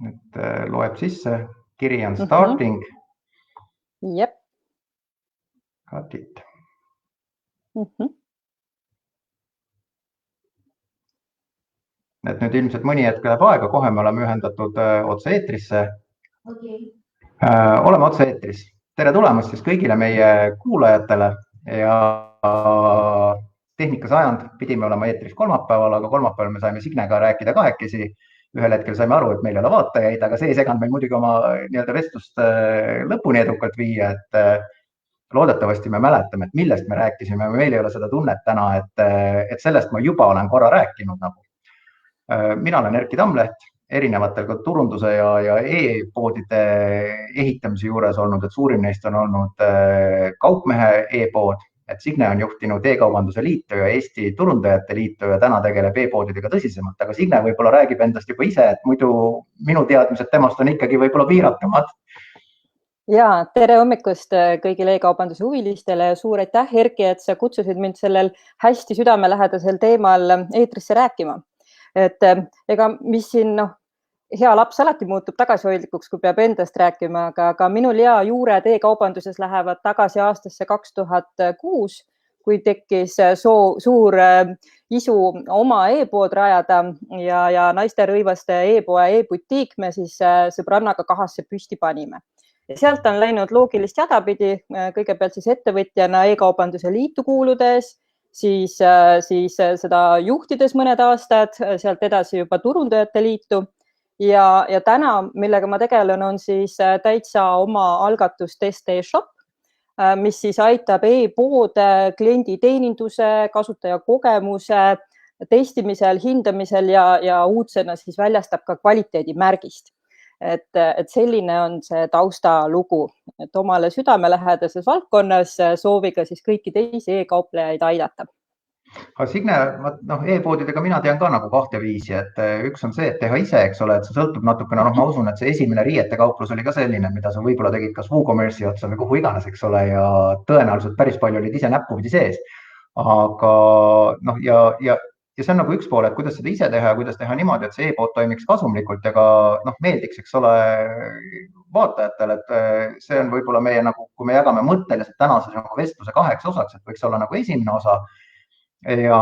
Nüüd loeb sisse, kiri on starting. Jep. Got it. Et nüüd ilmselt mõni hetk läheb aega, kohe me oleme ühendatud otse eetrisse. Oleme otse eetris. Tere tulemast siis kõigile meie kuulajatele ja Tehnika sajand pidime olema eetris kolmapäeval, aga kolmapäeval me saime Signega rääkida kahekesi. Ühel hetkel saime aru, et meil ei ole vaatajaid, aga see ei seganud meil muidugi oma vestlust lõpuni edukalt viia, et loodetavasti me mäletame, et millest me rääkisime. Meil ei ole seda tunnet täna, et sellest ma juba olen korra rääkinud. Mina olen Erki Tammleht, erinevatel ka turunduse ja e-poodide ehitamise juures olnud, et suurim neist on olnud Kaupmehe e-pood, et Signe on juhtinud e-kaubanduse liitu ja Eesti turundajate liitu ja täna tegeleb e-poodidega tõsisemalt, aga Signe võib-olla räägib endast juba ise, et muidu minu teadmised temast on ikkagi võib-olla piiratumad. Ja, tere hommikust kõigile e-kaubanduse huvilistele ja suur aitäh, Erki, et sa kutsusid mind sellel hästi südamelähedasel teemal eetrisse rääkima. Et ega mis siin, hea laps alati muutub tagasihoidlikuks, kui peab endast rääkima, aga minul juured e-kaubanduses lähevad tagasi aastasse 2006, kui tekkis suur isu oma e-pood rajada ja naisterõivaste e-poe e-butiik me siis sõbrannaga kahasse püsti panime. Ja sealt on läinud loogilist jadapidi, kõigepealt siis ettevõtjana e-kaubanduse liitu kuuludes, siis seda juhtides mõned aastad, sealt edasi juba turundajate liitu ja täna, millega ma tegelen, on siis täitsa oma algatus TestE-shop, mis siis aitab e-poode klienditeeninduse, kasutajakogemuse testimisel, hindamisel ja uudsena siis väljastab ka kvaliteedimärgist. Et selline on see taustalugu, et omale südamelähedases valdkonnas sooviga siis kõiki teisi e-kauplejaid aidata. Aga Signe, e-poodidega mina tean ka nagu kahte viisi, et üks on see, et teha ise, eks ole, et see sõltub natukene, ma usun, et see esimene riietekauplus oli ka selline, mida sa võib-olla tegid kas WooCommerce'i otsa või kuhu iganes, eks ole, ja tõenäoliselt päris palju olid ise näppuvidi sees. Aga ja see on nagu üks pool, et kuidas seda ise teha ja kuidas teha niimoodi, et see e-pood toimiks kasumlikult ja ka meeldiks, eks ole, vaatajatele, et see on võib-olla meie kui me jagame mõtteliselt tänase vestluse 8 osaks, et võiks olla nagu esimene osa ja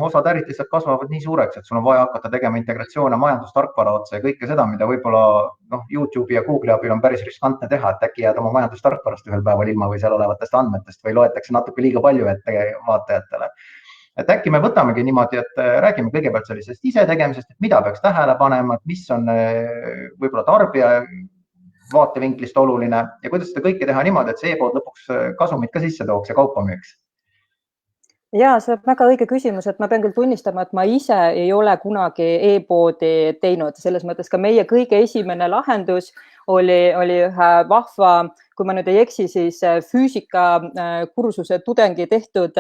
osad ärid lihtsalt kasvavad nii suureks, et sul on vaja hakata tegema integratsioone majandustarkvara otsa ja kõike seda, mida võib-olla YouTube'i ja Google'i abil on päris riskantne teha, et äkki jääd oma majandustarkvarast ühel päeval ilma või seal olevatest andmetest või loetakse natuke liiga palju ette vaatajatele. Et äkki me võtamegi niimoodi, et räägime kõigepealt sellisest ise tegemisest, et mida peaks tähele panema, et mis on võib-olla tarbija vaatevinklist oluline ja kuidas seda kõike teha niimoodi, et see e-pood lõpuks kasumit ka sisse tooks ja kaupa müüks. Ja, see on väga õige küsimus, et ma pean küll tunnistama, et ma ise ei ole kunagi e-poodi teinud. Selles mõttes ka meie kõige esimene lahendus oli ühe vahva, kui ma nüüd ei eksi, siis füüsikakursuse tudengi tehtud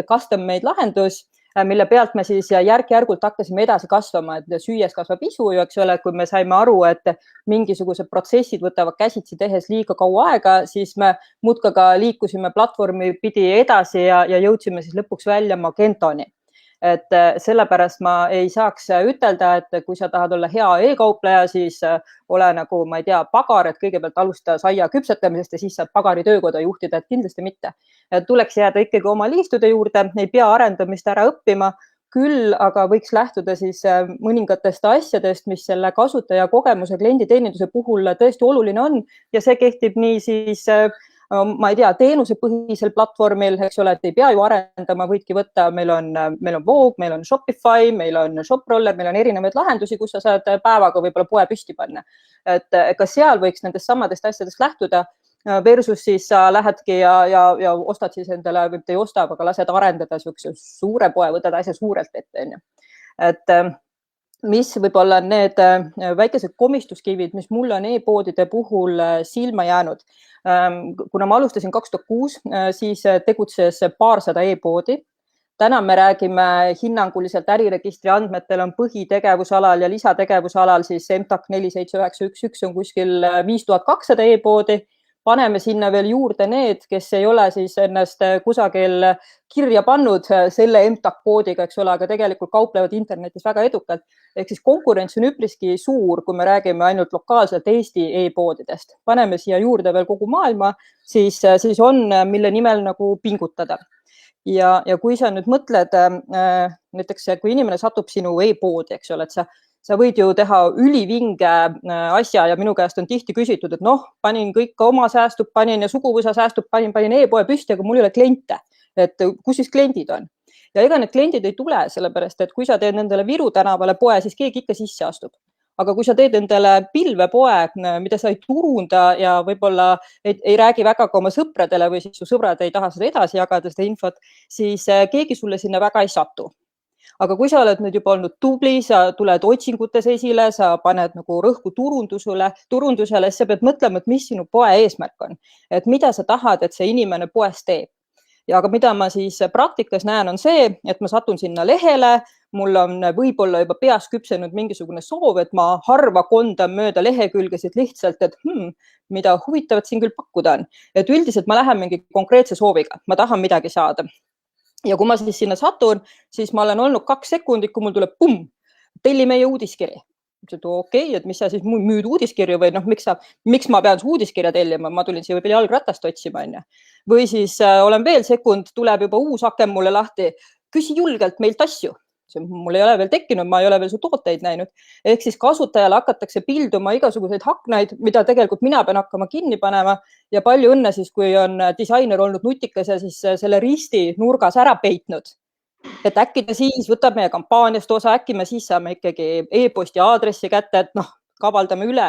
custom made lahendus, mille pealt me siis järk-järgult hakkasime edasi kasvama, et süües kasvab isu ju, eks ole, kui me saime aru, et mingisugused protsessid võtavad käsitsi tehes liiga kaua aega, siis me muudkaga liikusime platvormi pidi edasi ja jõudsime siis lõpuks välja Magentoni. Et sellepärast ma ei saaks ütelda, et kui sa tahad olla hea e-kaupleja, siis ole nagu, ma ei tea, pagar, et kõigepealt alusta saia küpsetamisest ja siis saad pagari töökoda juhtida, et kindlasti mitte. Tuleks jääda ikkagi oma liistude juurde, ei pea arendamist ära õppima, küll aga võiks lähtuda siis mõningatest asjadest, mis selle kasutaja kogemuse klienditeeninduse puhul tõesti oluline on ja see kehtib nii siis ma ei tea, teenusepõhisel platvormil, eks ole, et ei pea ju arendama, võidki võtta, meil on Vogue, meil on Shopify, meil on ShopRoller, meil on erinevaid lahendusi, kus sa saad päevaga võib-olla poe püsti panna. Et ka seal võiks nendest samadest asjadest lähtuda versus siis sa lähedki ja ostad siis endale, või ei osta, aga lased arendada suure poe, võtad asja suurelt ette. Et mis võib-olla need väikesed komistuskivid, mis mul on e-poodide puhul silma jäänud. Kuna ma alustasin 2006, siis tegutses paarsada e-poodi. Täna me räägime hinnanguliselt äriregistri andmetel on põhitegevusalal ja lisategevusalal siis MTAK 47911 on kuskil 5200 e-poodi, paneme sinna veel juurde need, kes ei ole siis ennast kusagil kirja pannud selle MTAG koodiga, eks ole, aga tegelikult kauplevad internetis väga edukalt. Ehk siis konkurents on üpriski suur, kui me räägime ainult lokaalselt Eesti e-poodidest. Paneme siia juurde veel kogu maailma, siis on, mille nimel nagu pingutada. Ja kui sa nüüd mõtled, näiteks kui inimene satub sinu e-poodi, eks ole, et sa võid ju teha ülivinge asja ja minu käest on tihti küsitud, et panin kõik oma säästub, panin ja suguvõsa säästub, panin e-poe püsti, aga mul ei ole kliente. Et kus siis kliendid on? Ja ega need kliendid ei tule, sellepärast, et kui sa teed nendele Viru tänavale poe, siis keegi ikka sisse astub. Aga kui sa teed endale pilvepoe, mida sa ei turunda ja võib-olla ei räägi väga ka oma sõpradele või siis su sõbrad ei taha seda edasi jagada, seda infot, siis keegi sulle sinna väga ei satu. Aga kui sa oled nüüd juba olnud tubli, sa tuled otsingutes esile, sa paned nagu rõhku turundusele, siis sa pead mõtlema, et mis sinu poe eesmärk on. Et mida sa tahad, et see inimene poes teeb. Ja aga mida ma siis praktikas näen on see, et ma satun sinna lehele, mul on võib-olla juba peas küpsenud mingisugune soov, et ma harva kondan mööda lehekülgesid lihtsalt, et mida huvitavat siin küll pakkuda on. Et üldiselt ma lähen mingi konkreetse sooviga, ma tahan midagi saada. Ja kui ma siis sinna satun, siis ma olen olnud 2 sekundit, kui mul tuleb telli meie uudiskiri. Okei, et mis sa siis müüd uudiskirju või miks ma pean su uudiskirja tellima, ma tulin siia võib-olla jalgratast otsima. Või siis olen veel sekund, tuleb juba uus aken mulle lahti, küsi julgelt meilt asju. Mul ei ole veel tekkinud, ma ei ole veel su tooteid näinud. Ehk siis kasutajale hakatakse pilduma igasuguseid haknaid, mida tegelikult mina pean hakkama kinni panema ja palju õnne siis, kui on disainer olnud nutikas ja siis selle risti nurgas ära peitnud. Et äkki ta siis võtab meie kampaaniast osa, äkki me siis saame ikkagi e-posti aadressi kätte, et kavaldame üle.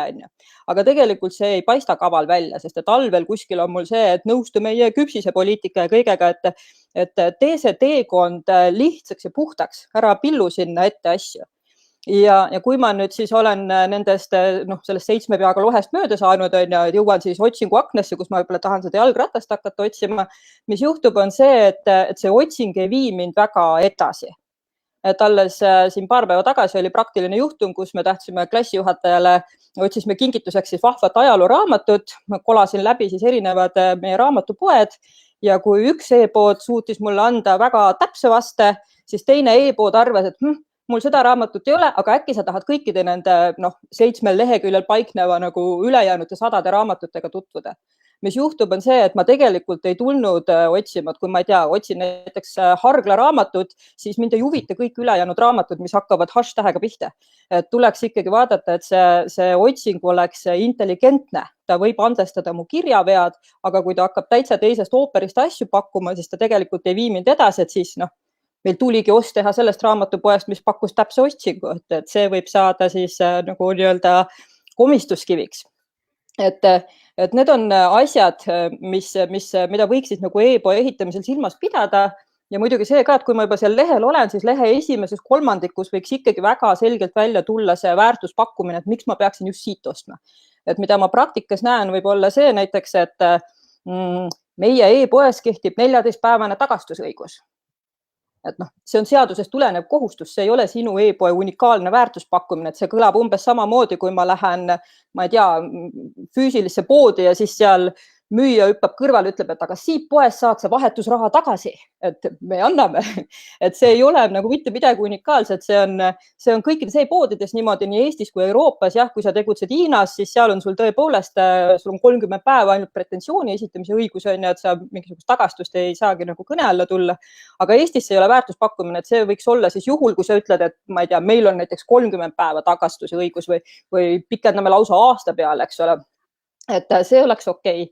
Aga tegelikult see ei paista kaval välja, sest et allvel kuskil on mul see, et nõustu meie küpsise poliitika ja kõigega, et tee see teekond lihtsaks ja puhtaks, ära pillu sinna ette asju. Ja kui ma nüüd siis olen nendest sellest 7 peaga lohest mööda saanud, jõuan siis otsingu aknesse, kus ma võib-olla tahan seda jalgratast hakata otsima, mis juhtub on see, et see otsing ei vii mind väga edasi. Et alles siin paar päeva tagasi oli praktiline juhtum, kus me tahtsime klassijuhatajale, otsisime kingituseks siis vahvat ajalooraamatut, ma kolasin läbi siis erinevad meie raamatupoed ja kui üks e-pood suutis mulle anda väga täpse vaste, siis teine e-pood arvas, et mul seda raamatut ei ole, aga äkki sa tahad kõikide nende 7 leheküljel paikneva nagu ülejäänute 100 raamatutega tutvuda. Mis juhtub on see, et ma tegelikult ei tulnud otsima, et kui ma ei tea, otsin näiteks Hargla raamatut, siis mind ei huvita kõik ülejäänud raamatud, mis hakkavad hashtag'ga pihta. Et tuleks ikkagi vaadata, et see otsing oleks intelligentne. Ta võib andestada mu kirjavead, aga kui ta hakkab täitsa teisest ooperist asju pakkuma, siis ta tegelikult ei vii mind edasi, et siis meil tuligi ost teha sellest raamatupoest, mis pakkus täpse otsingu, et see võib saada siis nagu nii-öelda komistuskiviks. Et need on asjad, mida võiksid nagu e-poe ehitamisel silmas pidada ja muidugi see ka, et kui ma juba seal lehel olen, siis lehe esimeses kolmandikus võiks ikkagi väga selgelt välja tulla see väärtuspakkumine, et miks ma peaksin just siit ostma. Et mida ma praktikas näen, võib olla see näiteks, et meie e-poes kehtib 14-päevane tagastusõigus. Et see on seadusest tulenev kohustus, see ei ole sinu e-poe unikaalne väärtuspakkumine, et see kõlab umbes samamoodi, kui ma lähen, ma ei tea, füüsilisse poodi ja siis seal müüja hüppab kõrval, ütleb, et aga siit poest saad sa vahetusraha tagasi, et me anname. Et see ei ole nagu mitte midagi unikaalset, see on kõikides e-poodides niimoodi nii Eestis kui Euroopas. Jah, kui sa tegutsed Hiinas, siis seal on sul tõepoolest, sul on 30 päeva ainult pretensiooni esitamise õigus, et sa mingisugust tagastust ei saagi nagu kõne alla tulla. Aga Eestis ei ole väärtuspakkumine, et see võiks olla siis juhul, kui sa ütled, et ma ei tea, meil on näiteks 30 päeva tagastuse õigus või pikendame lausa aasta peale, eks ole. Et see oleks okei.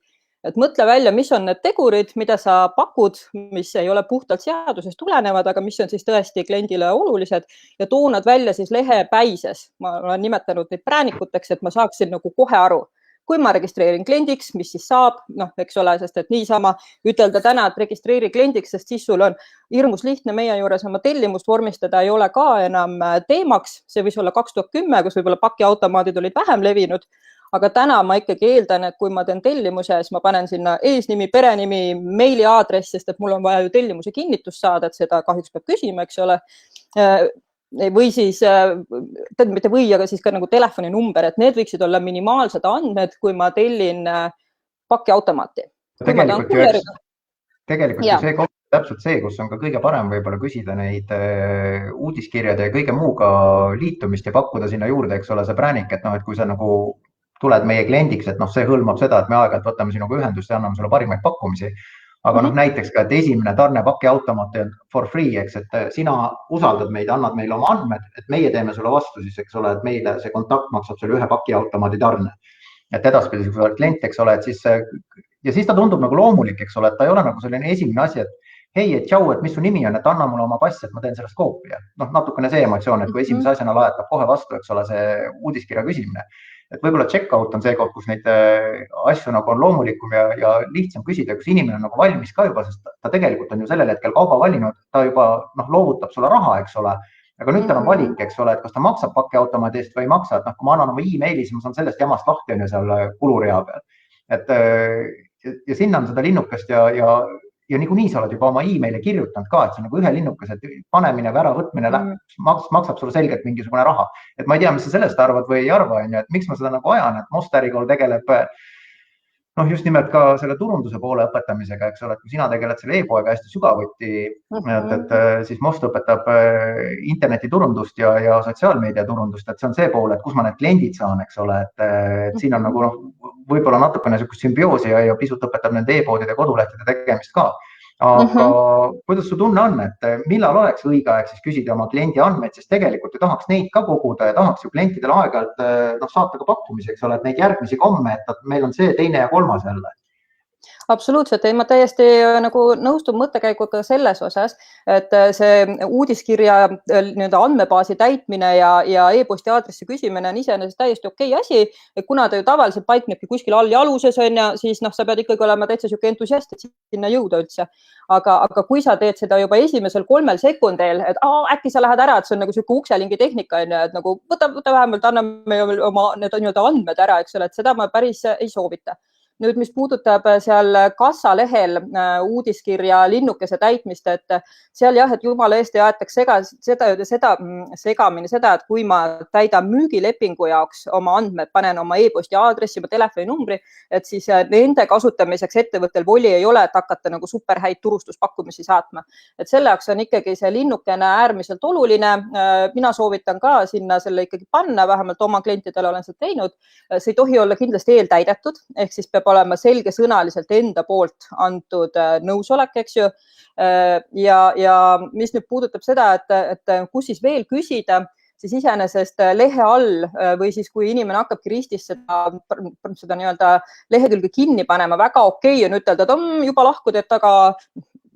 Et mõtle välja, mis on need tegurid, mida sa pakud, mis ei ole puhtalt seadusest tulenevad, aga mis on siis tõesti kliendile olulised ja too nad välja siis lehepäises. Ma olen nimetanud neid präänikuteks, et ma saaksin nagu kohe aru. Kui ma registreerin kliendiks, mis siis saab, eks ole, sest et niisama ütelda täna, et registreeri kliendiks, sest siis sul on hirmus lihtne meie juures oma tellimust vormistada, ei ole ka enam teemaks. See võis olla 2010, kus võib-olla pakiautomaadid olid vähem levinud. Aga täna ma ikkagi eeldan, et kui ma teen tellimuse, siis ma panen sinna eesnimi, perenimi, meiliaadress, sest et mul on vaja ju tellimuse kinnitust saada, et seda kahjuks peab küsima, eks ole. Või siis, mitte või, aga siis ka nagu telefoninumber, et need võiksid olla minimaalsed andmed, kui ma tellin pakiautomaati. Tegelikult ju see koht täpselt see, kus on ka kõige parem võib-olla küsida neid uudiskirjade ja kõige muuga liitumist ja pakkuda sinna juurde, eks ole, see präänik, et noh, et kui sa nagu tuled meie kliendiks, et noh, see hõlmab seda, et me aeg-ajalt võtame sinuga ühendust ja anname sulle parimaid pakkumisi. Aga noh, näiteks ka, et esimene tarne pakiautomaat for free, eks, et sina usaldad meid, annad meile oma andmed, et meie teeme sulle vastu siis, eks ole, et meile see kontakt maksab sulle ühe pakiautomaadi tarne. Et edaspidi, kui sa oled klient, eks ole, et siis ja siis ta tundub nagu loomulik, eks ole, et ta ei ole nagu selline esimene asi, et hei, et tšau, et mis su nimi on, et anna mulle oma pass, et ma teen sellest koopia. Noh, natukene see emotsioon, et kui esimese asjana laetab kohe vastu, eks ole, see uudiskirja küsimine. Et võib-olla checkout on see koht, kus neid asju nagu on loomulikum ja lihtsam küsida, kus inimene on nagu valmis ka juba, sest ta tegelikult on ju sellel hetkel kauba valinud, ta juba loovutab sulle raha, eks ole. Aga nüüd tal on valik, eks ole, et kas ta maksab pakiautomaadi eest või ei maksa, et kui ma annan oma e-maili, siis ma saan sellest jamast lahti on ju seal kulurea peal. Et ja sinna on seda linnukest ja niikuinii sa oled juba oma e-maili kirjutanud ka, et see on nagu ühe linnukese panemine või äravõtmine maksab sulle selgelt mingisugune raha. Et ma ei tea, mis sa sellest arvad või ei arva, et miks ma seda nagu ajan, et Mostarikool tegeleb just nimelt ka selle turunduse poole õpetamisega, eks ole, et kui sina tegeled selle e-poega hästi sügavuti, et siis Most õpetab internetiturundust ja sotsiaalmeedia turundust, et see on see pool, et kus ma need kliendid saan, eks ole, et siin on nagu võib-olla natukene sümbioosi ja pisut õpetab nende e-poodide kodulehtede tegemist ka. Aga kuidas su tunne on, et millal oleks õige aeg siis küsida oma kliendi andmeid, sest tegelikult ju tahaks neid ka koguda ja tahaks ju klientidele aeg-ajalt saata ka pakkumisi, eks ole, et neid järgmisi komme, et meil on see, teine ja kolmas jälle. Absoluutselt, ma täiesti nagu nõustun mõttekäiguga selles osas, et see uudiskirja andmebaasi täitmine ja e-posti aadressi küsimine on iseenesest täiesti okei asi, kuna ta ju tavaliselt paiknebki kuskil all jaluses on ja siis sa pead ikkagi olema täitsa siuke entusiast, et sinna jõuda üldse. Aga kui sa teed seda juba esimesel 3 sekundil, et äkki sa lähed ära, et see on nagu siuke ukselingi tehnika, et nagu võta vähemalt, anname oma need andmed ära, eks ole, et seda ma päris ei soovita. Nüüd, mis puudutab seal kassalehel uudiskirja linnukese täitmist, et seal jah, et jumala eest ei aetaks segamini seda, et kui ma täidan müügilepingu jaoks oma andmed, panen oma e-posti aadressi, oma telefoninumbri, et siis nende kasutamiseks ettevõttel voli ei ole, et hakata nagu superhäid turustuspakkumisi saatma. Et selle jaoks on ikkagi see linnukene äärmiselt oluline. Mina soovitan ka sinna selle ikkagi panna, vähemalt oma klientidele olen seda teinud. See ei tohi olla kindlasti eeltäidetud, ehk siis peab olema selgesõnaliselt enda poolt antud nõusolek, eks ju. Ja mis nüüd puudutab seda, et kus siis veel küsida, siis iseenesest lehe all või siis kui inimene hakkabki ristis seda nii-öelda lehekülge kinni panema, väga okei on ütelda, et on juba lahkud, et aga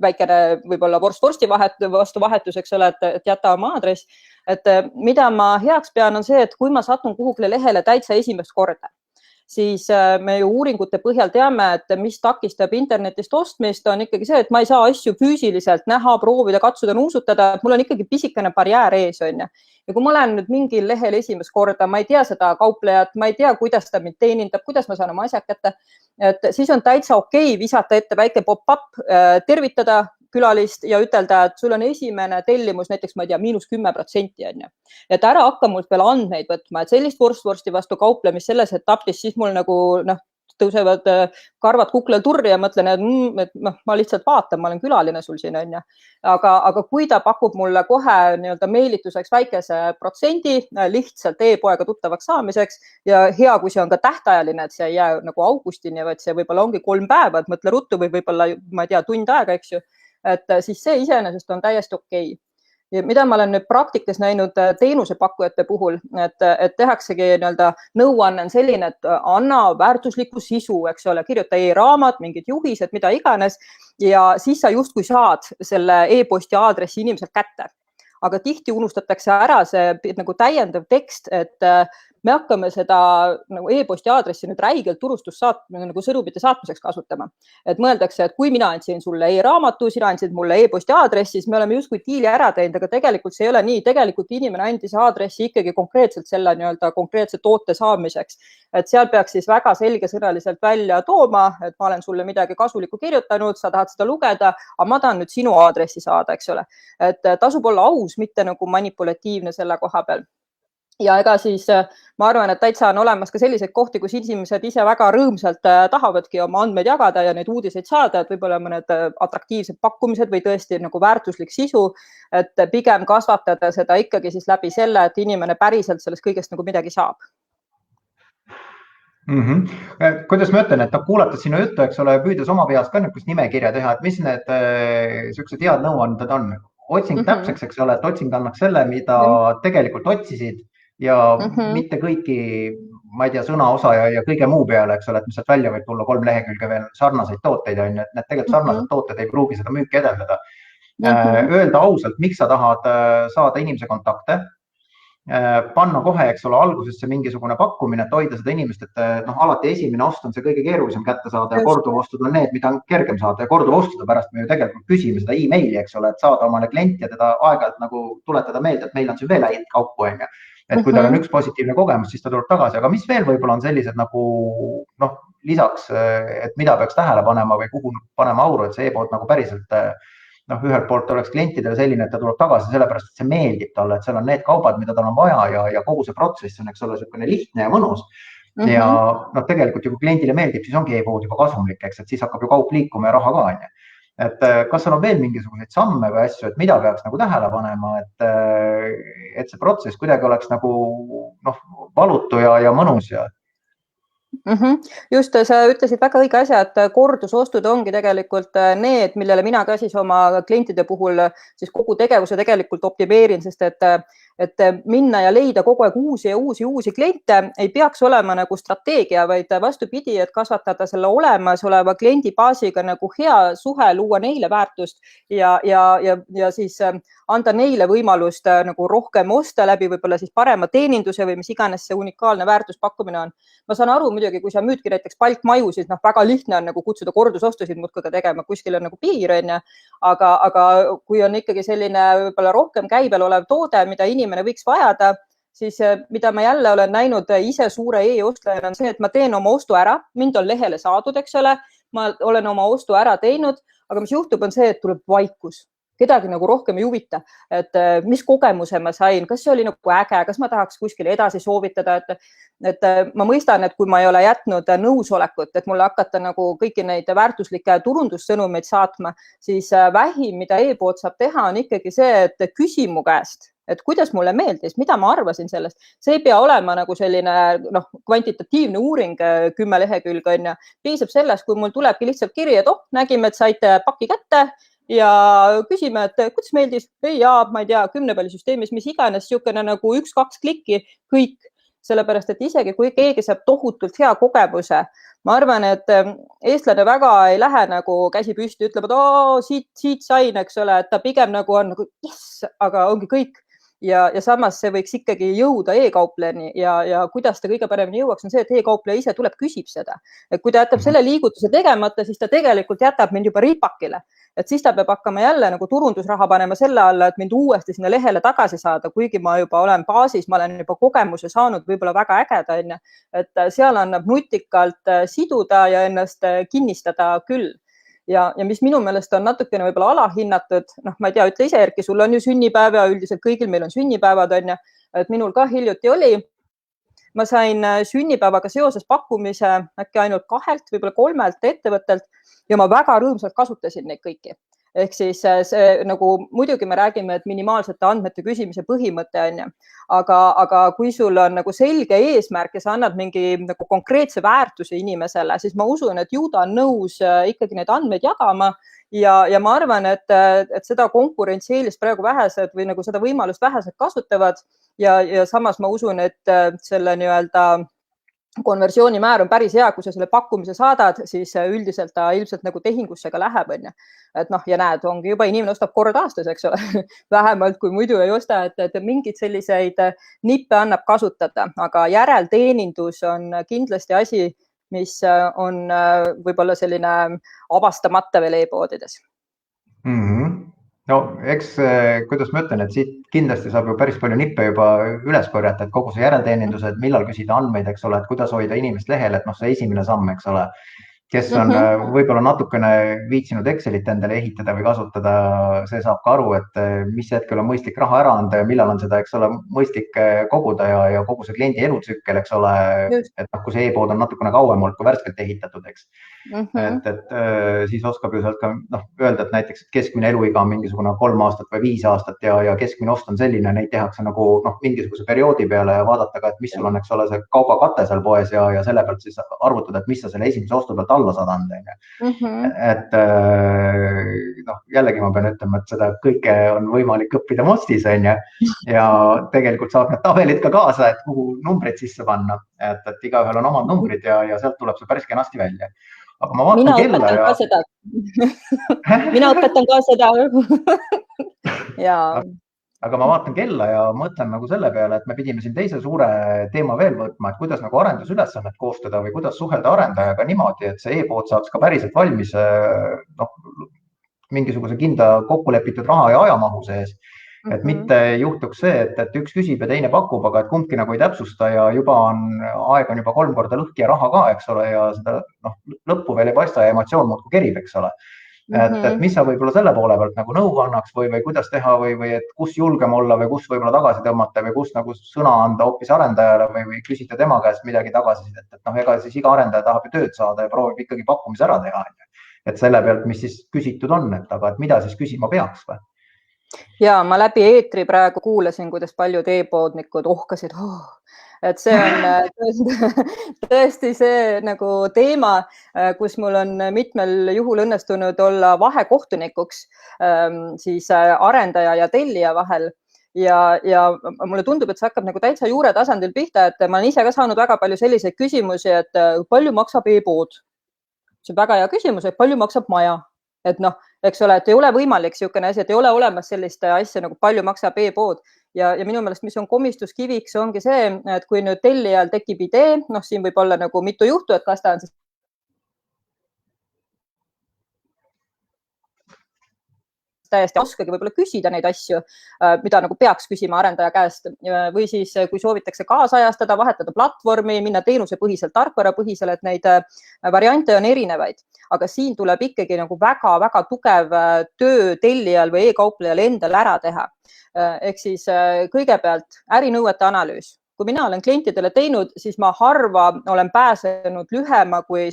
väikene võib-olla vorsti vastu vahetus, eks ole, et jäta oma aadress. Et mida ma heaks pean on see, et kui ma satun kuhugile lehele täitsa esimest korda, siis me ju uuringute põhjal teame, et mis takistab internetist ostmist, on ikkagi see, et ma ei saa asju füüsiliselt näha, proovida, katsuda, nuusutada, et mul on ikkagi pisikene barjäär ees, on ju. Ja kui ma olen nüüd mingil lehel esimest korda, ma ei tea seda kauplejat, ma ei tea, kuidas ta mind teenindab, kuidas ma saan oma asjad kätte, et siis on täitsa okei visata ette väike pop-up, tervitada külalist ja ütelda, et sul on esimene tellimus näiteks, ma ei tea, -10% on ju. Et ära hakka mult veel andmeid võtma, et sellist vorsti vastu kauplemist selles etapis, siis mul nagu tõusevad karvad kuklal turri ja mõtlen, et ma lihtsalt vaatan, ma olen külaline sul siin on ju. Aga kui ta pakub mulle kohe nii-öelda meelituseks väikese protsendi lihtsalt e-poega tuttavaks saamiseks ja hea, kui see on ka tähtajaline, et see ei jää nagu augustini, vaid see võib-olla ongi 3 päeva, et mõtle ruttu või võib-olla, ma ei tea, tund aega, eks ju. Et siis see iseenesest on täiesti okei. Ja mida ma olen nüüd praktikas näinud teenusepakkujate puhul, et tehaksegi nii-öelda nõuanne on selline, et anna väärtuslikku sisu, eks ole, kirjuta e-raamat, mingid juhised, mida iganes ja siis sa justkui saad selle e-posti aadressi inimeselt kätte. Aga tihti unustatakse ära see nagu täiendav tekst, et me hakkame seda nagu e-posti aadressi nüüd räigelt nagu sõnumite saatmiseks kasutama. Et mõeldakse, et kui mina andsin sulle e-raamatu, sina andsid mulle e-posti aadressi, siis me oleme justkui diili ära teinud, aga tegelikult see ei ole nii. Tegelikult inimene andis aadressi ikkagi konkreetselt selle nii-öelda konkreetse toote saamiseks. Et seal peaks siis väga selgesõnaliselt välja tooma, et ma olen sulle midagi kasulikku kirjutanud, sa tahad seda lugeda, aga ma tahan nüüd sinu aadressi saada, eks ole. Et tasub olla aus, mitte nagu manipulatiivne selle koha peal. ja ega siis ma arvan, et täitsa on olemas ka selliseid kohti, kus inimesed ise väga rõõmsalt tahavadki oma andmeid jagada ja neid uudiseid saada, et võib-olla mõned atraktiivsed pakkumised või tõesti nagu väärtuslik sisu, et pigem kasvatada seda ikkagi siis läbi selle, et inimene päriselt sellest kõigest nagu midagi saab. Kuidas ma ütlen, et kuulates sinu juttu, eks ole, püüdes oma peas ka niisugust nimekirja teha, et mis need sellised head nõuanded on. Otsing täpseks, eks ole, et otsing annaks selle, mida tegelikult otsisid ja mitte kõiki, ma ei tea, sõnaosa ja kõige muu peale, eks ole, et mis sealt välja võib tulla 3 lehekülge veel sarnaseid tooteid, on ju, et need tegelikult sarnased tooted ei pruugi seda müüki edendada. Öelda ausalt, miks sa tahad saada inimese kontakte, panna kohe, eks ole, algusesse mingisugune pakkumine, et hoida seda inimest, et alati esimene ost on see kõige keerulisem kätte saada ja korduvostud on need, mida on kergem saada ja korduvostude pärast me ju tegelikult küsime seda emaili, eks ole, et saada omale klient ja teda aeg-ajalt nagu tuletada meelde, et meil on siin veel häid kaupu, on ju. Et kui tal on üks positiivne kogemus, siis ta tuleb tagasi, aga mis veel võib-olla on sellised nagu lisaks, et mida peaks tähele panema või kuhu panema auru, et see e-pood nagu päriselt ühelt poolt oleks klientidele selline, et ta tuleb tagasi sellepärast, et see meeldib talle, et seal on need kaubad, mida tal on vaja ja kogu see protsess on, eks ole, selline lihtne ja mõnus. Ja tegelikult ju kui kliendile meeldib, siis ongi e-pood juba kasumlik, eks, et siis hakkab ju kaup liikuma ja raha ka, on ju. Et kas seal on veel mingisuguseid samme või asju, et mida peaks nagu tähele panema, et see protsess kuidagi oleks nagu valutu ja mõnus ja Just, sa ütlesid väga õige asja, et kordusostud ongi tegelikult need, millele mina ka siis oma klientide puhul siis kogu tegevuse tegelikult optimeerin, sest et minna ja leida kogu aeg uusi kliente ei peaks olema nagu strateegia, vaid vastupidi, et kasvatada selle olemasoleva kliendibaasiga nagu hea suhe, luua neile väärtust ja siis anda neile võimalust nagu rohkem osta läbi võib-olla siis parema teeninduse või mis iganes see unikaalne väärtuspakkumine on. Ma saan aru muidugi, kui sa müüdki näiteks palkmaju, siis väga lihtne on nagu kutsuda kordusostusid muudkui tegema, kuskil on nagu piir, on ju. Aga kui on ikkagi selline võib-olla rohkem käibel olev toode, mida inimene võiks vajada, siis mida ma jälle olen näinud ise suure e-ostajana on see, et ma teen oma ostu ära, mind on lehele saadud, eks ole, ma olen oma ostu ära teinud, aga mis juhtub on see, et tuleb vaikus. Kedagi nagu rohkem ei huvita, et mis kogemuse ma sain, kas see oli nagu äge, kas ma tahaks kuskile edasi soovitada, et ma mõistan, et kui ma ei ole jätnud nõusolekut, et mulle hakata nagu kõiki neid väärtuslikke turundussõnumeid saatma, siis vähim, mida e-pood saab teha, on ikkagi see, et küsi mu käest, et kuidas mulle meeldis, mida ma arvasin sellest. See ei pea olema nagu selline kvantitatiivne uuring 10 lehekülge, on ju. Piisab sellest, kui mul tulebki lihtsalt kiri, et nägime, et saite paki kätte ja küsime, et kuidas meeldis? Ja, ma ei tea, 10-pallisüsteemis, mis iganes, niisugune nagu 1-2 klikki, kõik. Sellepärast, et isegi kui keegi saab tohutult hea kogemuse, ma arvan, et eestlane väga ei lähe nagu käsi püsti, ütleb, et siit sain, eks ole, et ta pigem nagu on nagu yes, aga ongi kõik. Ja samas see võiks ikkagi jõuda e-kauplejani ja kuidas ta kõige paremini jõuaks, on see, et e-kaupleja ise tuleb, küsib seda. Et kui ta jätab selle liigutuse tegemata, siis ta tegelikult jätab mind juba ripakile. Et siis ta peab hakkama jälle nagu turundusraha panema selle alla, et mind uuesti sinna lehele tagasi saada, kuigi ma juba olen baasis, ma olen juba kogemuse saanud, võib-olla väga ägeda, on ju. Et seal annab nutikalt siduda ja ennast kinnistada küll. Ja mis minu meelest on natukene võib-olla alahinnatud, ma ei tea, ütle ise, Erki, sul on ju sünnipäev ja üldiselt kõigil meil on sünnipäevad, on ju, et minul ka hiljuti oli. Ma sain sünnipäevaga seoses pakkumise äkki ainult 2, võib-olla 3 ettevõttelt ja ma väga rõõmsalt kasutasin neid kõiki. Ehk siis see, nagu muidugi me räägime, et minimaalsete andmete küsimise põhimõte on ju, aga kui sul on nagu selge eesmärk ja sa annad mingi nagu konkreetse väärtuse inimesele, siis ma usun, et ju ta on nõus ikkagi need andmeid jagama ja ma arvan, et seda konkurentsieelist praegu vähesed või nagu seda võimalust vähesed kasutavad ja samas ma usun, et selle nii-öelda konversioonimäär on päris hea, kui sa selle pakkumise saadad, siis üldiselt ta ilmselt nagu tehingusse ka läheb, on ju. Et ja näed, ongi juba inimene ostab kord aastas, eks ole, vähemalt kui muidu ei osta, et mingid selliseid nippe annab kasutada, aga järelteenindus on kindlasti asi, mis on võib-olla selline avastamata veel e-poodides. No eks, kuidas ma ütlen, et siit kindlasti saab ju päris palju nippe juba üles korjata, et kogu see järelteenindus, et millal küsida andmeid, eks ole, et kuidas hoida inimest lehel, et see esimene samm, eks ole. kes on võib-olla natukene viitsinud Excelit endale ehitada või kasutada, see saab ka aru, et mis hetkel on mõistlik raha ära anda ja millal on seda, eks ole, mõistlik koguda ja kogu see kliendi elutsükkel, eks ole, et kui see e-pood on natukene kauem olnud kui värskelt ehitatud, eks. Et siis oskab ju sealt ka öelda, et näiteks keskmine eluiga on mingisugune 3 aastat või 5 aastat ja keskmine ost on selline, neid tehakse nagu mingisuguse perioodi peale ja vaadata ka, et mis sul on, eks ole, see kaubakate seal poes ja selle pealt siis arvutada, et mis sa selle esimese ostu pealt alla saad anda. Et jällegi ma pean ütlema, et seda kõike on võimalik õppida Mostis, on ju, ja tegelikult saab need tabelid ka kaasa, et kuhu numbreid sisse panna, et igaühel on omad numbrid ja sealt tuleb see päris kenasti välja. Aga ma vaatan kella ja... Mina õpetan ka seda. Aga ma vaatan kella ja mõtlen nagu selle peale, et me pidime siin teise suure teema veel võtma, et kuidas nagu arendusülesannet koostada või kuidas suhelda arendajaga niimoodi, et see e-pood saaks ka päriselt valmis mingisuguse kindla kokkulepitud raha ja ajamahu sees. Et mitte juhtuks see, et üks küsib ja teine pakub, aga et kumbki nagu ei täpsusta ja juba aeg on juba 3 korda lõhki ja raha ka, eks ole, ja seda lõppu veel ei paista ja emotsioon muudkui kerib, eks ole. Et mis sa võib-olla selle poole pealt nagu nõu annaks või kuidas teha või et kus julgem olla või kus võib-olla tagasi tõmmata või kus nagu sõna anda hoopis arendajale või küsida tema käest midagi tagasisidet, et ega siis iga arendaja tahab ju tööd saada ja proovib ikkagi pakkumise ära teha. Et selle pealt, mis siis küsitud on, aga et mida siis küsima peaks või? Ja ma läbi eetri praegu kuulasin, kuidas paljud e-poodnikud ohkasid, et see on tõesti see nagu teema, kus mul on mitmel juhul õnnestunud olla vahekohtunikuks siis arendaja ja tellija vahel. Ja mulle tundub, et see hakkab nagu täitsa juure tasandil pihta, et ma olen ise ka saanud väga palju selliseid küsimusi, et palju maksab e-pood? See on väga hea küsimus, et palju maksab maja? Et eks ole, et ei ole võimalik niisugune asi, et ei ole olemas sellist asja nagu palju maksab e-pood ja minu meelest, mis on komistuskiviks, ongi see, et kui nüüd tellijal tekib idee, siin võib olla nagu mitu juhtu, et kas ta on siis täiesti oskagi võib-olla küsida neid asju, mida nagu peaks küsima arendaja käest või siis, kui soovitakse kaasajastada, vahetada platvormi, minna teenusepõhiselt, tarkvarapõhisele, et neid variante on erinevaid. Aga siin tuleb ikkagi nagu väga-väga tugev töö tellijal või e-kauplejal endal ära teha. Ehk siis kõigepealt ärinõuete analüüs. Kui mina olen klientidele teinud, siis ma harva olen pääsenud lühema kui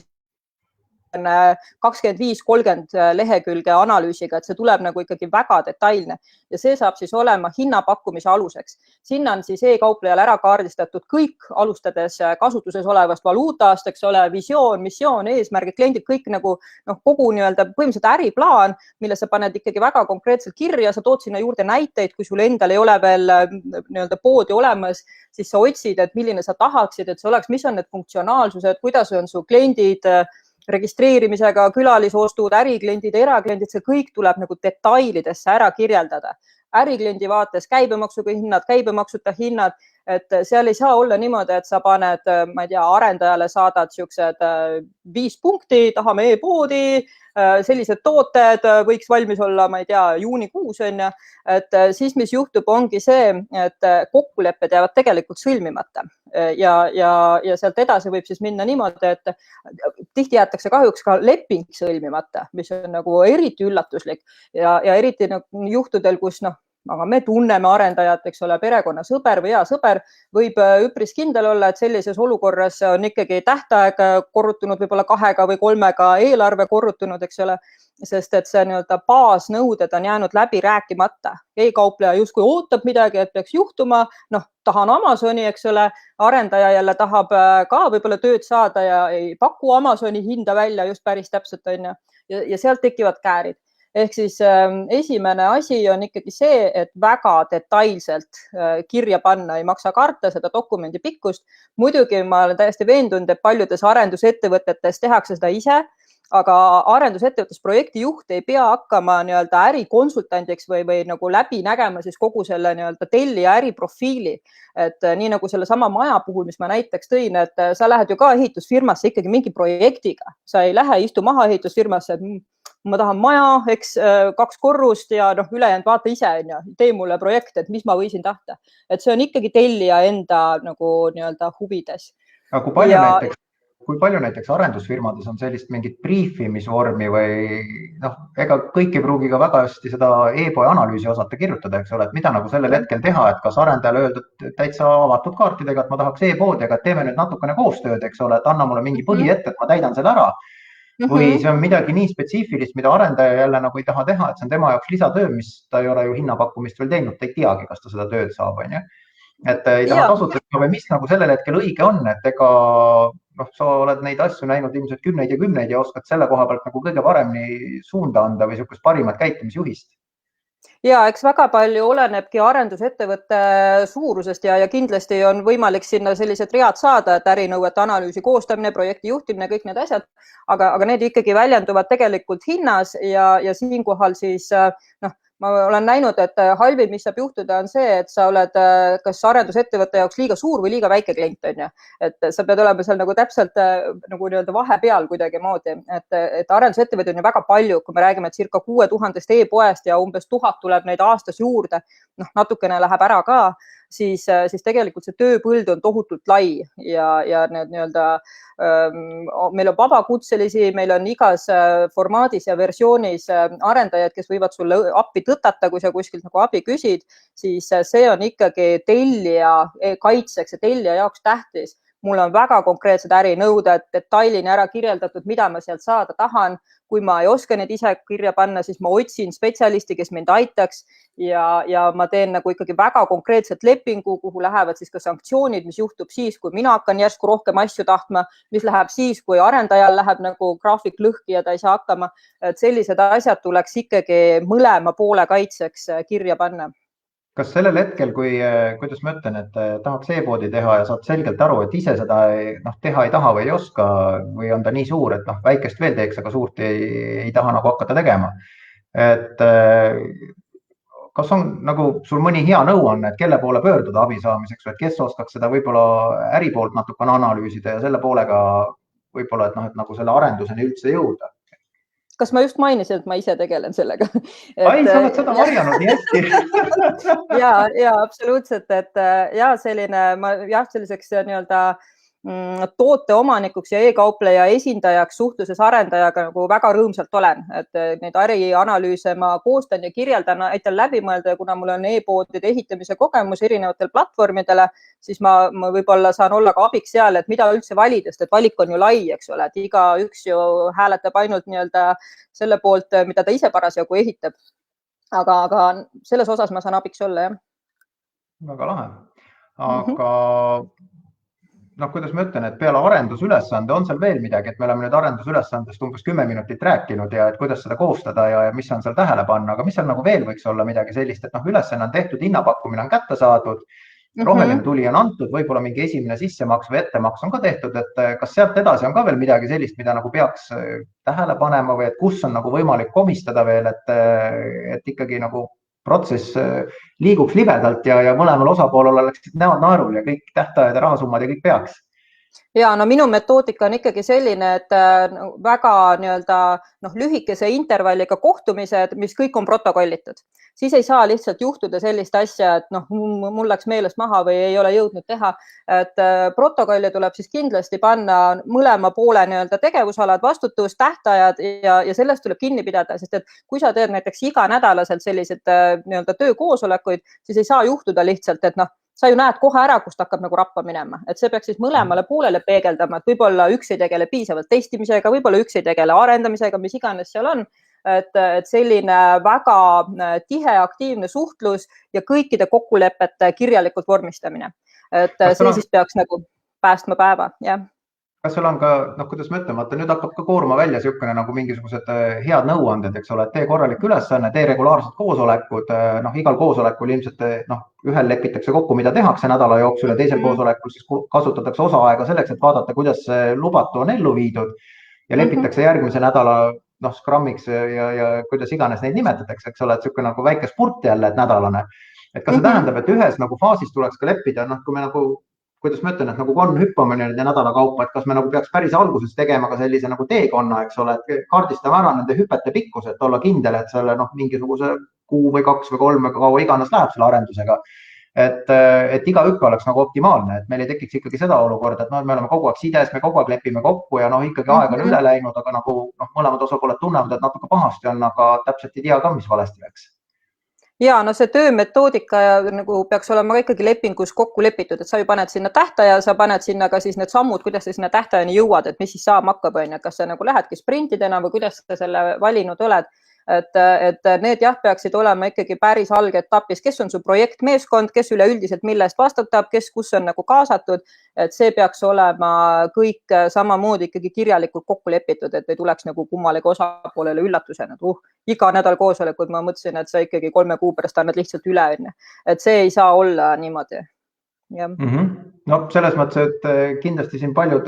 25-30 lehekülge analüüsiga, et see tuleb nagu ikkagi väga detailne ja see saab siis olema hinnapakkumise aluseks. Sinna on siis e-kauplejal ära kaardistatud kõik, alustades kasutuses olevast valuutast, eks ole, visioon, missioon, eesmärgid, kliendid, kõik nagu kogu põhimõtteliselt äriplaan, mille sa paned ikkagi väga konkreetselt kirja, sa tood sinna juurde näiteid, kui sul endal ei ole veel poodi olemas, siis sa otsid, et milline sa tahaksid, et see oleks, mis on need funktsionaalsused, kuidas on su kliendid registreerimisega, külalisostud, ärikliendid, erakliendid, see kõik tuleb nagu detailidesse ära kirjeldada. Ärikliendi vaates käibemaksuga hinnad, käibemaksuta hinnad, et seal ei saa olla niimoodi, et sa paned, ma ei tea, arendajale saadad siuksed 5 punkti, tahame e-poodi, sellised tooted võiks valmis olla, ma ei tea, juunikuus on ja, et siis mis juhtub ongi see, et kokkulepped jäävad tegelikult sõlmimata ja sealt edasi võib siis minna niimoodi, et tihti jäetakse kahjuks ka leping sõlmimata, mis on nagu eriti üllatuslik ja eriti juhtudel, kus aga me tunneme arendajat, eks ole, perekonna sõber või hea sõber, võib üpris kindel olla, et sellises olukorras on ikkagi tähtaeg korrutunud võib-olla 2 või 3 eelarve korrutunud, eks ole, sest et see baasnõuded on jäänud läbi rääkimata. E-kaupleja justkui ootab midagi, et peaks juhtuma, tahan Amazoni, eks ole, arendaja jälle tahab ka võib-olla tööd saada ja ei paku Amazoni hinda välja just päris täpselt on ja sealt tekivad käärid. Ehk siis esimene asi on ikkagi see, et väga detailselt kirja panna, ei maksa karta seda dokumendi pikkust. Muidugi ma olen täiesti veendunud, et paljudes arendusettevõtetes tehakse seda ise, aga arendusettevõttes projektijuht ei pea hakkama ärikonsultandiks või nagu läbi nägema siis kogu selle tellija äriprofiili. Et nii nagu selle sama maja puhul, mis ma näiteks tõin, et sa lähed ju ka ehitusfirmasse ikkagi mingi projektiga. Sa ei lähe istu maha ehitusfirmasse, et ma tahan maja, eks 2 korrust ja ülejäänud vaata ise, tee mulle projekt, et mis ma võisin tahta. Et see on ikkagi tellija enda nagu huvides. Aga kui palju näiteks kui palju näiteks arendusfirmades on sellist mingit briifimisvormi või noh, ega kõik ei pruugi ka väga hästi seda e-poe analüüsi osata kirjutada, eks ole, et mida nagu sellel hetkel teha, et kas arendajale öeldud täitsa avatud kaartidega, et ma tahaks e-poodi, aga teeme nüüd natukene koostööd, eks ole, et anna mulle mingi põhi ette, et ma täidan selle ära. Või see on midagi nii spetsiifilist, mida arendaja jälle nagu ei taha teha, et see on tema jaoks lisatöö, mis ta ei ole ju hinnapakkumist veel teinud, ta ei teagi, kas ta seda tööd saab, on ju. Et ei taha tasuta või mis nagu sellel hetkel õige on, et ega noh, sa oled neid asju näinud ilmselt kümneid ja oskad selle koha pealt nagu kõige paremini suunda anda või niisugust parimat käitumisjuhist. Ja eks väga palju olenebki arendusettevõtte suurusest ja kindlasti on võimalik sinna sellised read saada, et ärinõuete analüüsi koostamine, projekti juhtimine, kõik need asjad, aga need ikkagi väljenduvad tegelikult hinnas ja siinkohal siis noh, ma olen näinud, et halvim, mis saab juhtuda, on see, et sa oled kas arendusettevõtte jaoks liiga suur või liiga väike klient, on ju. Et sa pead olema seal nagu täpselt nagu nii-öelda vahepeal kuidagi moodi, et arendusettevõtte on ju väga palju, kui me räägime circa 6000 e-poest ja umbes 1000 tuleb neid aastas juurde, noh, natukene läheb ära ka, siis tegelikult see tööpõld on tohutult lai ja need nii-öelda meil on vabakutselisi, meil on igas formaadis ja versioonis arendajad, kes võivad sulle appi tõtata, kui sa kuskilt nagu abi küsid, siis see on ikkagi tellija kaitseks ja tellija jaoks tähtis. Mul on väga konkreetsed ärinõuded, detailini ära kirjeldatud, mida ma sealt saada tahan. Kui ma ei oska neid ise kirja panna, siis ma otsin spetsialisti, kes mind aitaks ja ma teen nagu ikkagi väga konkreetset lepingu, kuhu lähevad siis ka sanktsioonid, mis juhtub siis, kui mina hakkan järsku rohkem asju tahtma, mis läheb siis, kui arendajal läheb nagu graafik lõhki ja ta ei saa hakkama. Et sellised asjad tuleks ikkagi mõlema poole kaitseks kirja panna. Kas sellel hetkel, kuidas ma ütlen, et tahaks e-poodi teha ja saad selgelt aru, et ise seda teha ei taha või ei oska või on ta nii suur, et väikest veel teeks, aga suurt ei taha nagu hakata tegema. Et kas on nagu sul mõni hea nõuanne, et kelle poole pöörduda abi saamiseks, et kes oskaks seda võib-olla äripoolt natukene analüüsida ja selle poolega võib-olla, et nagu selle arenduseni üldse jõuda? Kas ma just mainisin, et ma ise tegelen sellega? Ai, sa oled seda varjanud nii hästi. Ja absoluutselt, et ja selline, selliseks nii-öelda toote omanikuks ja e-kaupleja esindajaks suhtluses arendajaga nagu väga rõõmsalt olen, et neid ärianalüüse ma koostan ja kirjeldan, aitan läbi mõelda ja kuna mul on e-poodide ehitamise kogemus erinevatel platvormidele, siis ma võib-olla saan olla ka abiks seal, et mida üldse validest, et valik on ju lai, eks ole, et iga üks ju hääletab ainult nii-öelda selle poolt, mida ta ise parasjagu ehitab. Aga selles osas ma saan abiks olla, jah. Väga lahe. Aga kuidas ma ütlen, et peale arendusülesande on seal veel midagi, et me oleme nüüd arendusülesandest umbes 10 minutit rääkinud ja et kuidas seda koostada ja mis on seal tähele panna, aga mis seal nagu veel võiks olla midagi sellist, et ülesanne on tehtud, hinnapakkumine on kätte saadud, roheline tuli on antud, võib-olla mingi esimene sissemaks või ettemaks on ka tehtud, et kas sealt edasi on ka veel midagi sellist, mida nagu peaks tähele panema või et kus on nagu võimalik komistada veel, et ikkagi nagu protsess liiguks libedalt ja mõlemal osapoolel oleks näod naerul ja kõik tähtajad ja rahasummad ja kõik peaks. Ja no minu metoodika on ikkagi selline, et väga nii-öelda lühikese intervalliga kohtumised, mis kõik on protokollitud. Siis ei saa lihtsalt juhtuda sellist asja, et mul läks meelest maha või ei ole jõudnud teha. Et protokolli tuleb siis kindlasti panna mõlema poole nii-öelda tegevusalad, vastutus, tähtajad ja sellest tuleb kinni pidada, sest et kui sa teed näiteks iganädalaselt sellised nii-öelda töökoosolekuid, siis ei saa juhtuda lihtsalt, et sa ju näed kohe ära, kust hakkab nagu rappa minema, et see peaks siis mõlemale poolele peegeldama, et võib-olla üks ei tegele piisavalt testimisega, võib-olla üks ei tegele arendamisega, mis iganes seal on, et selline väga tihe aktiivne suhtlus ja kõikide kokkulepete kirjalikult vormistamine, et see siis peaks nagu päästma päeva, jah. Kas sul on ka, kuidas ma ütlen, vaata nüüd hakkab ka koorma välja siukene nagu mingisugused head nõuanded, eks ole, et tee korralik ülesanne, tee regulaarsed koosolekud, igal koosolekul ilmselt ühel lepitakse kokku, mida tehakse nädala jooksul ja teisel koosolekul siis kasutatakse osaaega selleks, et vaadata, kuidas lubatu on ellu viidud ja lepitakse järgmise nädala Scrumiks ja kuidas iganes neid nimetatakse, eks ole, et siuke nagu väike spurt jälle, et nädalane. Et kas see tähendab, et ühes nagu faasis tuleks ka leppida, kui me nagu kuidas ma ütlen, et nagu on hüppame nende nädala kaupa, et kas me nagu peaks päris alguses tegema ka sellise nagu teekonna, eks ole, et kaardistame ära nende hüpete pikkuse, et olla kindel, et selle mingisuguse kuu või 2 või 3 või kaua iganes läheb selle arendusega. et iga hüpe oleks nagu optimaalne, et meil ei tekiks ikkagi seda olukorda, et noh, me oleme kogu aeg sides, me kogu aeg lepime kokku ja noh, ikkagi aeg on üle läinud, aga nagu noh, mõlemad osapooled tunnevad, et natuke pahasti on, aga täpselt ei tea ka, mis valesti läks. Ja no see töömetoodika nagu peaks olema ka ikkagi lepingus kokku lepitud, et sa ju paned sinna tähtaja, sa paned sinna ka siis need sammud, kuidas sa sinna tähtajani jõuad, et mis siis saama hakkab, on ju, kas sa nagu lähedki sprintidena või kuidas sa selle valinud oled. Et need jah, peaksid olema ikkagi päris algetapis, kes on su projektmeeskond, kes üleüldiselt mille eest vastutab, kes kus on nagu kaasatud, et see peaks olema kõik samamoodi ikkagi kirjalikult kokku lepitud, et ei tuleks nagu kummalegi osapoolele üllatusena, et iga nädal koosolekud ma mõtlesin, et sa ikkagi 3 kuu pärast annad lihtsalt üle, et see ei saa olla niimoodi. No selles mõttes, et kindlasti siin paljud,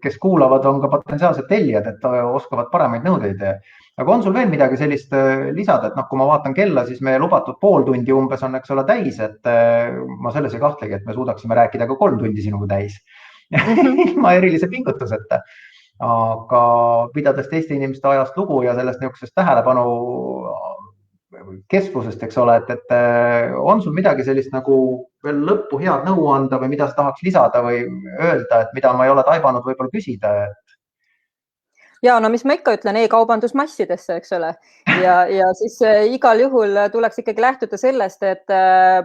kes kuulavad, on ka potentsiaalsed tellijad, et oskavad paremaid nõudeid. Aga on sul veel midagi sellist lisada, et noh, kui ma vaatan kella, siis meie lubatud pool tundi umbes on, eks ole, täis, et ma selles ei kahtlegi, et me suudaksime rääkida ka 3 tundi sinuga täis ilma erilise pingutuseta. Aga pidades teiste inimeste ajast lugu ja sellest niisugusest tähelepanu keskusest, eks ole, et on sul midagi sellist nagu veel lõppu head nõu anda või mida sa tahaks lisada või öelda, et mida ma ei ole taibanud võib-olla küsida? Ja no mis ma ikka ütlen, e-kaubandus massidesse, eks ole. Ja siis igal juhul tuleks ikkagi lähtuda sellest, et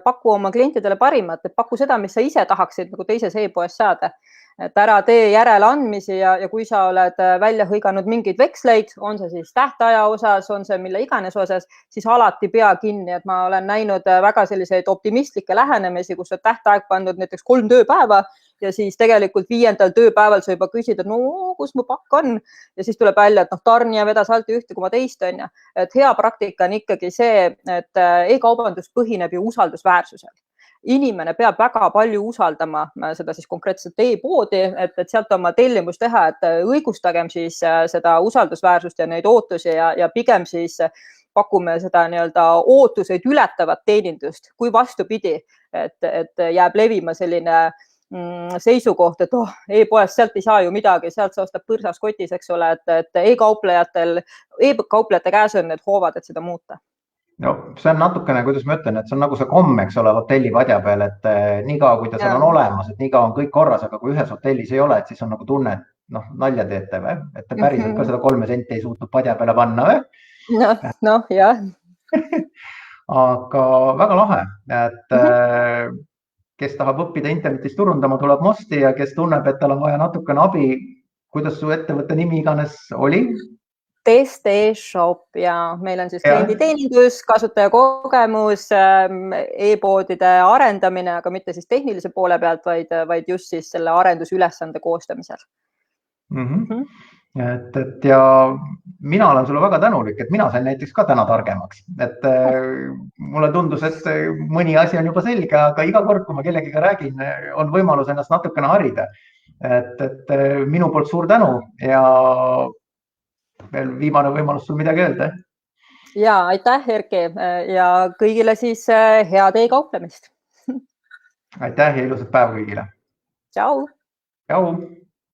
paku oma klientidele parimat, et paku seda, mis sa ise tahaksid nagu teises e-poes saada. Et ära tee järeleandmisi ja kui sa oled välja hõiganud mingeid veksleid, on see siis tähtaja osas, on see mille iganes osas, siis alati pea kinni, et ma olen näinud väga selliseid optimistlikke lähenemisi, kus on tähtaeg pandud näiteks 3 tööpäeva ja siis tegelikult 5. tööpäeval sa juba küsid, et no kus mu pakk on ja siis tuleb välja, et noh, tarnija vedas alt 1,2 on ja, et hea praktika on ikkagi see, et e-kaubandus põhineb ju usaldusväärsusel. Inimene peab väga palju usaldama seda siis konkreetselt e-poodi, et sealt oma tellimus teha, et õigustagem siis seda usaldusväärsust ja neid ootusi ja pigem siis pakume seda nii-öelda ootuseid ületavat teenindust, kui vastupidi, et jääb levima selline seisukoht, et e-poest sealt ei saa ju midagi, sealt sa ostad põrsas kotis, eks ole, et e-kauplejate käes on need hoovad, et seda muuta. No see on natukene, kuidas ma ütlen, et see on nagu see komme, eks ole, hotellipadja peal, et nii kaua, kui ta seal on olemas, et nii kaua on kõik korras, aga kui ühes hotellis ei ole, et siis on nagu tunne, et noh, nalja teete või, et te päriselt ka seda 3 senti ei suutnud padja peale panna või? Noh, jah. Aga väga lahe, et kes tahab õppida internetis turundama, tuleb Mosti ja kes tunneb, et tal on vaja natukene abi, kuidas su ettevõtte nimi iganes oli? Test e-shop ja meil on siis klienditeenindus, kasutajakogemus, e-poodide arendamine, aga mitte siis tehnilise poole pealt, vaid just siis selle arendusülesande koostamisel. Et ja mina olen sulle väga tänulik, et mina sain näiteks ka täna targemaks, et mulle tundus, et mõni asi on juba selge, aga iga kord, kui ma kellegiga räägin, on võimalus ennast natukene harida. Et minu poolt suur tänu ja veel viimane võimalus sul midagi öelda. Ja aitäh, Erki, ja kõigile siis head e-kauplemist. Aitäh ja ilusat päeva kõigile. Tšau. Tšau.